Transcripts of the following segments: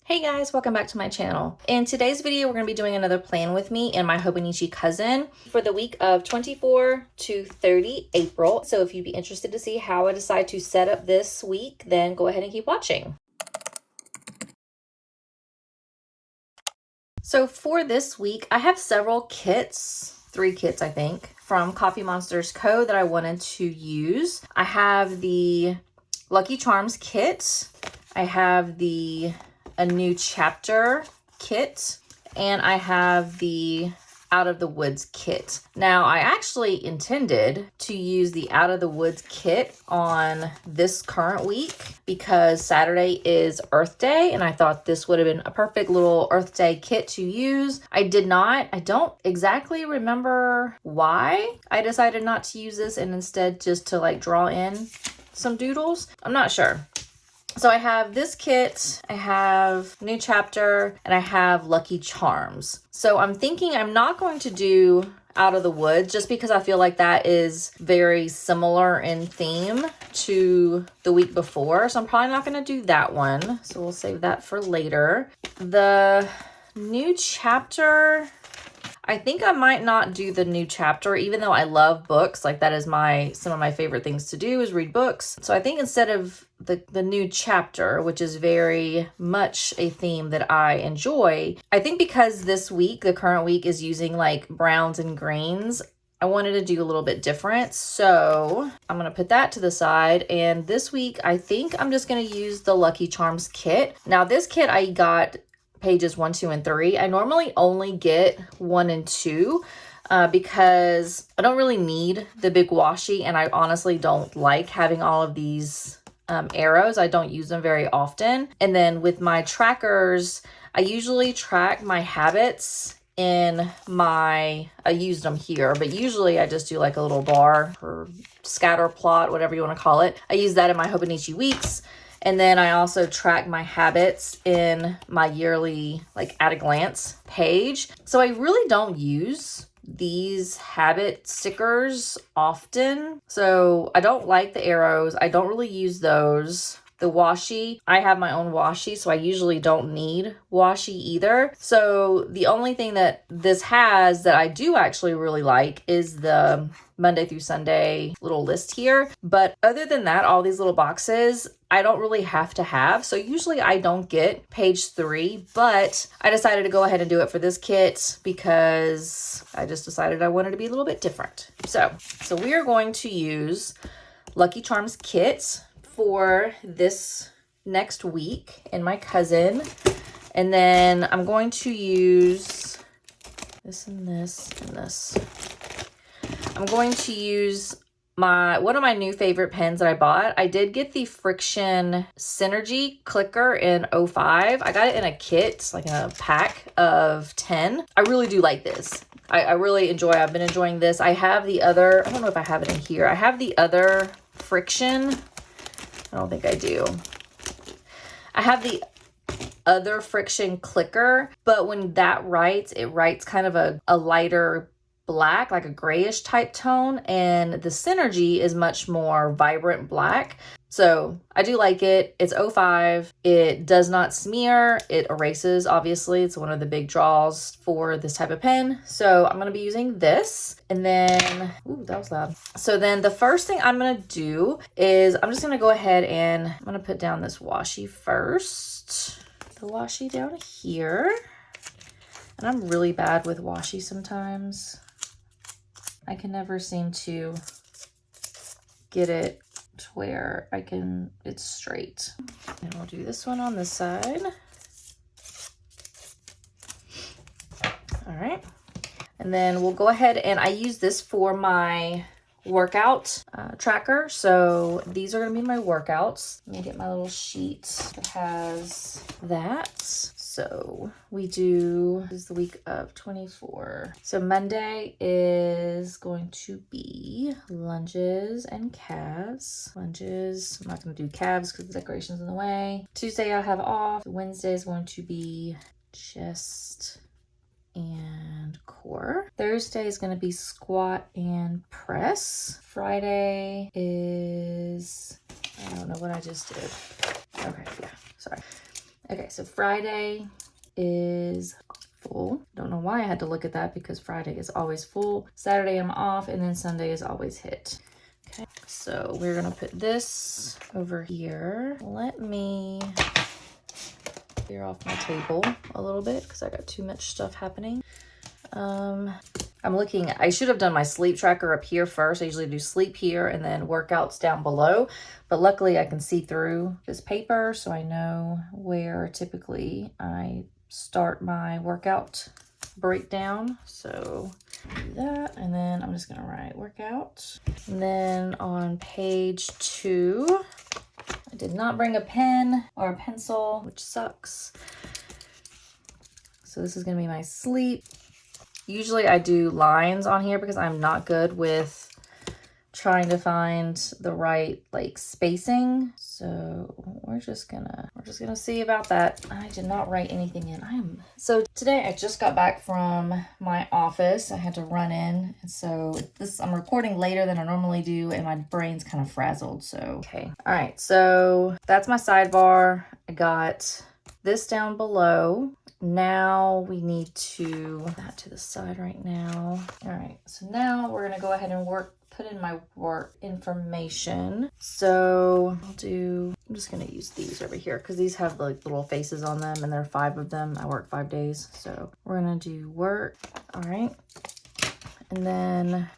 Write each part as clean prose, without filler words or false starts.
Hey guys, welcome back to my channel. In today's video, we're going to be doing another plan with me and my Hobonichi cousin for the week of 24 to 30 April. So if you'd be interested to see how I decide to set up this week, then go ahead and keep watching. So for this week, I have several kits, 3 kits I think, from Coffee Monsters Co. that I wanted to use. I have the Lucky Charms kit. I have a new chapter kit, and I have the Out of the Woods kit. Now, I actually intended to use the Out of the Woods kit on this current week because Saturday is Earth Day, and I thought this would have been a perfect little Earth Day kit to use. I did not. I don't exactly remember why I decided not to use this and instead just to like draw in some doodles. I'm not sure. So I have this kit, I have new chapter, and I have Lucky Charms. So I'm thinking I'm not going to do Out of the Woods just because I feel like that is very similar in theme to the week before. So I'm probably not going to do that one. So we'll save that for later. The new chapter, I think I might not do the new chapter, even though I love books. Like that is some of my favorite things to do is read books. So I think instead of the new chapter, which is very much a theme that I enjoy, I think because this week, the current week is using like browns and greens, I wanted to do a little bit different. So I'm going to put that to the side. And this week, I think I'm just going to use the Lucky Charms kit. Now this kit I got pages 1, 2, and 3. I normally only get 1 and 2 because I don't really need the big washi, and I honestly don't like having all of these arrows. I don't use them very often. And then with my trackers, I usually track my habits in I used them here, but usually I just do like a little bar or scatter plot, whatever you want to call it. I use that in my Hobonichi weeks. And then I also track my habits in my yearly, like at a glance page. So I really don't use these habit stickers often. So I don't like the arrows. I don't really use those. The washi, I have my own washi, so I usually don't need washi either. So the only thing that this has that I do actually really like is the Monday through Sunday little list here. But other than that, all these little boxes, I don't really have to have. So usually I don't get page 3, but I decided to go ahead and do it for this kit because I just decided I wanted to be a little bit different. So we are going to use Lucky Charms kit for this next week and my cousin. And then I'm going to use this and this and this. I'm going to use one of my new favorite pens that I bought. I did get the Friction Synergy clicker in 05. I got it in a kit, like in a pack of 10. I really do like this. I've been enjoying this. I have the other, I don't know if I have it in here. I have the other Friction. I don't think I do. I have the other Friction clicker, but when that writes, it writes kind of a lighter black, like a grayish type tone, and the Synergy is much more vibrant black. So I do like it. It's 05. It does not smear. It erases, obviously. It's one of the big draws for this type of pen. So I'm going to be using this. And then, ooh, that was loud. So then the first thing I'm going to do is I'm just going to go ahead and I'm going to put down this washi first. The washi down here. And I'm really bad with washi sometimes. I can never seem to get it to where it's straight. And we'll do this one on this side. All right. And then we'll go ahead and I use this for my workout tracker. So these are going to be my workouts. Let me get my little sheet that has that. So this is the week of 24. So Monday is going to be lunges and calves. Lunges, I'm not going to do calves because the decoration's in the way. Tuesday I have off. Wednesday is going to be chest and core. Thursday is going to be squat and press. Friday is, I don't know what I just did. Okay, yeah, sorry. Okay, so Friday is full. Don't know why I had to look at that because Friday is always full. Saturday I'm off, and then Sunday is always hit. Okay, so we're gonna put this over here. Let me clear off my table a little bit because I got too much stuff happening. I'm looking, I should have done my sleep tracker up here first. I usually do sleep here and then workouts down below, but luckily I can see through this paper, so I know where typically I start my workout breakdown. So do that, and then I'm just gonna write workout. And then on page 2, I did not bring a pen or a pencil, which sucks. So this is gonna be my sleep. Usually I do lines on here because I'm not good with trying to find the right like spacing. So we're just gonna see about that. I did not write anything in. So today I just got back from my office. I had to run in, and so I'm recording later than I normally do, and my brain's kind of frazzled. So okay, all right. So that's my sidebar. I got this down below. Now we need to put that to the side right now. All right, so now we're gonna go ahead and put in my work information. So I'm just gonna use these over here because these have like little faces on them, and there are 5 of them. I work 5 days. So we're gonna do work. All right. And then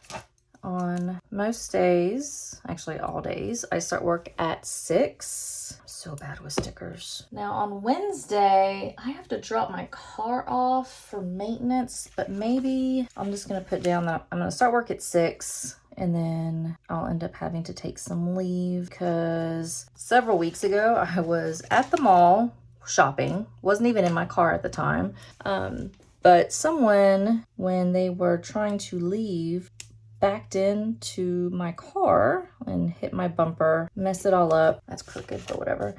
on most days, actually all days, I start work at 6. I'm so bad with stickers. Now on Wednesday, I have to drop my car off for maintenance, but maybe I'm just gonna put down that I'm gonna start work at 6, and then I'll end up having to take some leave because several weeks ago I was at the mall shopping, wasn't even in my car at the time. But someone, when they were trying to leave, backed into my car and hit my bumper, messed it all up. That's crooked, but whatever.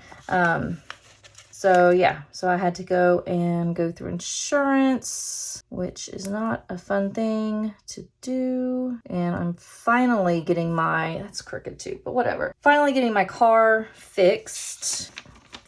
So yeah, so I had to go through insurance, which is not a fun thing to do. And I'm finally getting that's crooked too, but whatever. Finally getting my car fixed.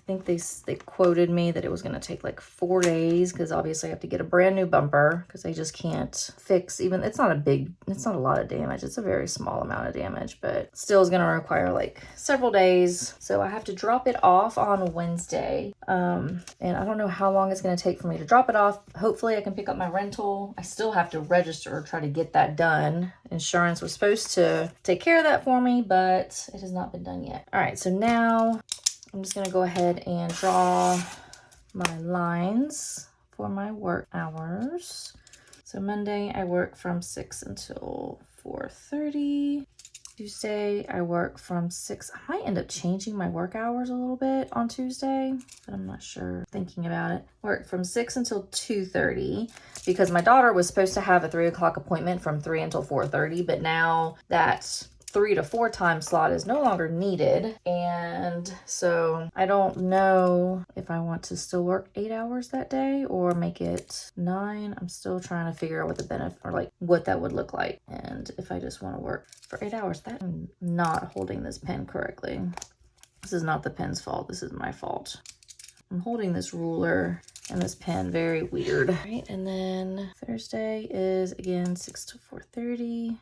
I think they quoted me that it was going to take like 4 days because obviously I have to get a brand new bumper because they just can't fix it's not a lot of damage. It's a very small amount of damage, but still is going to require like several days. So I have to drop it off on Wednesday. And I don't know how long it's going to take for me to drop it off. Hopefully I can pick up my rental. I still have to register or try to get that done. Insurance was supposed to take care of that for me, but it has not been done yet. All right, so now I'm just going to go ahead and draw my lines for my work hours. So Monday, I work from 6 until 4:30. Tuesday, I work from 6. I might end up changing my work hours a little bit on Tuesday, but I'm not sure. Thinking about it. Work from 6 until 2:30 because my daughter was supposed to have a 3 o'clock appointment from 3 until 4:30, but now that's 3 to 4 time slot is no longer needed. And so I don't know if I want to still work 8 hours that day or make it 9. I'm still trying to figure out what the benefit or like what that would look like. And if I just want to work for 8 hours, I'm not holding this pen correctly. This is not the pen's fault. This is my fault. I'm holding this ruler and this pen very weird. All right, and then Thursday is again 6 to 4:30.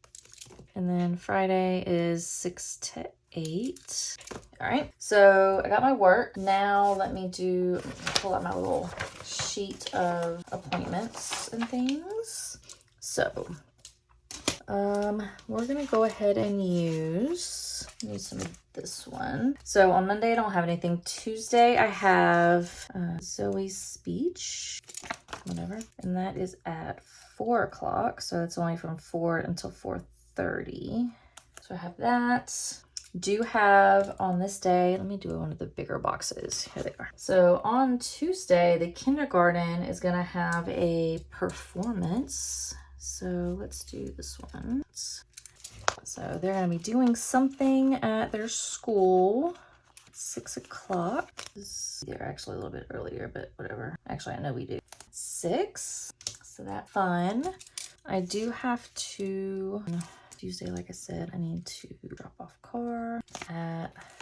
And then Friday is 6 to 8. All right, so I got my work. Now let me pull out my little sheet of appointments and things. So we're gonna go ahead and use some of this one. So on Monday I don't have anything. Tuesday I have Zoe's speech, whatever, and that is at 4 o'clock. So it's only from 4 until 4:30. So I have that. Do have on this day, let me do one of the bigger boxes. Here they are. So on Tuesday, the kindergarten is gonna have a performance. So let's do this one. So they're gonna be doing something at their school. 6 o'clock. They're actually a little bit earlier, but whatever. Actually, I know we do. 6. So that's fun. I do have to, Tuesday, like I said, I need to drop off car at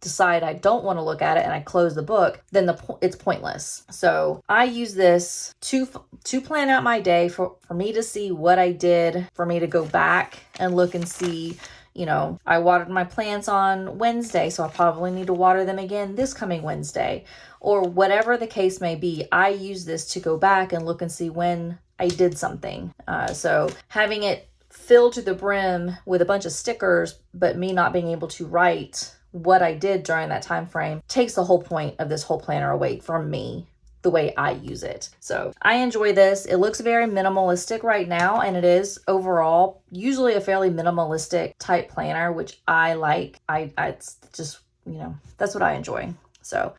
decide I don't want to look at it and I close the book, then it's pointless. So I use this to plan out my day, for me to see what I did, for me to go back and look and see, you know, I watered my plants on Wednesday, so I probably need to water them again this coming Wednesday, or whatever the case may be. I use this to go back and look and see when I did something. So having it filled to the brim with a bunch of stickers, but me not being able to write what I did during that time frame, takes the whole point of this whole planner away from me, the way I use it. So I enjoy this. It looks very minimalistic right now, and it is overall usually a fairly minimalistic type planner, which I like. It's just, you know, that's what I enjoy. So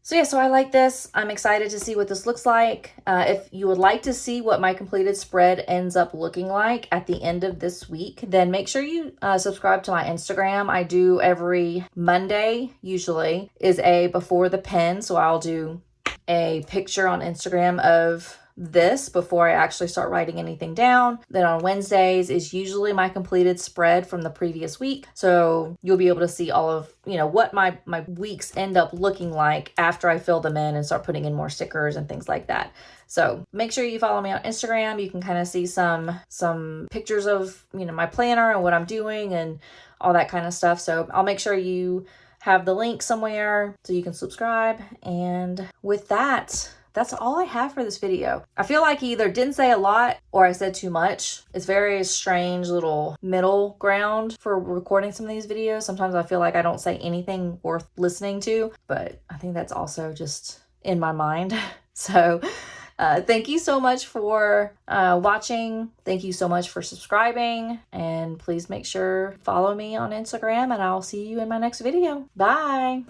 yeah, so I like this. I'm excited to see what this looks like. If you would like to see what my completed spread ends up looking like at the end of this week, then make sure you subscribe to my Instagram. I do every Monday, usually, is a before the pen. So I'll do a picture on Instagram of this before I actually start writing anything down. Then on Wednesdays is usually my completed spread from the previous week. So you'll be able to see all of, you know, what my weeks end up looking like after I fill them in and start putting in more stickers and things like that. So make sure you follow me on Instagram. You can kind of see some pictures of, you know, my planner and what I'm doing and all that kind of stuff. So I'll make sure you have the link somewhere so you can subscribe. And with that, that's all I have for this video. I feel like I either didn't say a lot or I said too much. It's very strange little middle ground for recording some of these videos. Sometimes I feel like I don't say anything worth listening to, but I think that's also just in my mind. So thank you so much for watching. Thank you so much for subscribing, and please make sure follow me on Instagram, and I'll see you in my next video. Bye.